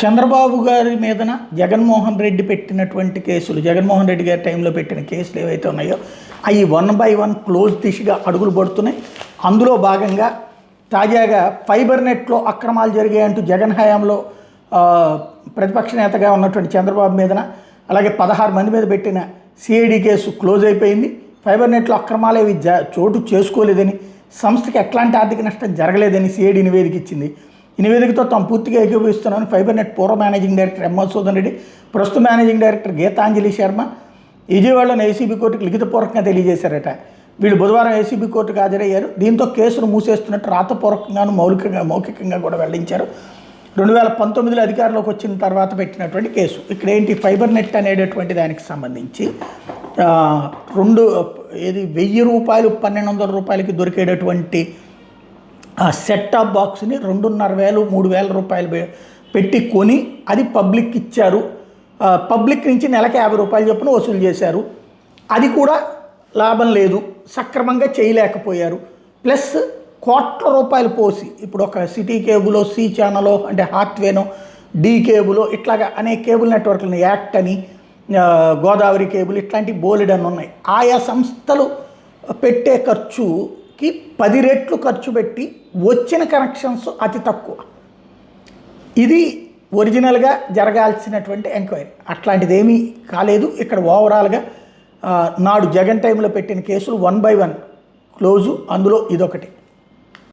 చంద్రబాబు గారి మీదన జగన్మోహన్ రెడ్డి పెట్టినటువంటి కేసులు, జగన్మోహన్ రెడ్డి గారి టైంలో పెట్టిన కేసులు ఏవైతే ఉన్నాయో అవి 1 by 1 క్లోజ్ దిశగా అడుగులు పడుతున్నాయి. అందులో భాగంగా తాజాగా ఫైబర్ నెట్లో అక్రమాలు జరిగాయంటూ జగన్ హయాంలో ప్రతిపక్ష నేతగా ఉన్నటువంటి చంద్రబాబు మీదన, అలాగే 16 మంది మీద పెట్టిన సిఐడి కేసు క్లోజ్ అయిపోయింది. ఫైబర్ నెట్లో అక్రమాలు ఏవి చోటు చేసుకోలేదని, సంస్థకి ఎట్లాంటి ఆర్థిక నష్టం జరగలేదని సిఐడి నివేదిక ఇచ్చింది. ఈ నివేదికతో తాము పూర్తిగా ఏకీభవిస్తున్నామని ఫైబర్ నెట్ పూర్వ managing director M Madhusudan Reddy, ప్రస్తుత మేనేజింగ్ డైరెక్టర్ గీతాంజలి శర్మ విజయవాడలోని ఏసీబీ కోర్టుకు లిఖితపూర్వకంగా తెలియజేశారట. వీళ్ళు బుధవారం ఏసీబీ కోర్టుకు హాజరయ్యారు. దీంతో కేసును మూసేస్తున్నట్టు రాతపూర్వకంగాను మౌఖికంగా కూడా వెల్లడించారు. 2019లో అధికారంలోకి వచ్చిన తర్వాత పెట్టినటువంటి కేసు. ఇక్కడ ఏంటి, ఫైబర్ నెట్ అనేటటువంటి దానికి సంబంధించి 1000 రూపాయలు 1200 రూపాయలకి దొరికేటటువంటి ఆ సెట్ టాప్ బాక్స్ని 2500 3000 రూపాయలు పెట్టి కొని అది పబ్లిక్ ఇచ్చారు. పబ్లిక్ నుంచి నెలకి 50 రూపాయలు చొప్పున వసూలు చేశారు. అది కూడా లాభం లేదు, సక్రమంగా చేయలేకపోయారు. ప్లస్ కోట్ల రూపాయలు పోసి, ఇప్పుడు ఒక సిటీ కేబులో, సి ఛానలో, అంటే హాత్వేనో, డి కేబులో, ఇట్లాగా అనేక కేబుల్ నెట్వర్క్లు, యాక్ట్ అని, గోదావరి కేబుల్, ఇట్లాంటి బోలెడ్ అని ఉన్నాయి. ఆయా సంస్థలు పెట్టే ఖర్చుకి 10 రెట్లు ఖర్చు పెట్టి వచ్చిన కనెక్షన్స్ అతి తక్కువ. ఇది ఒరిజినల్గా జరగాల్సినటువంటి ఎంక్వైరీ. అట్లాంటిది ఏమీ కాలేదు. ఇక్కడ ఓవరాల్గా నాడు జగన్ టైంలో పెట్టిన కేసులు 1 by 1 క్లోజు, అందులో ఇదొకటి.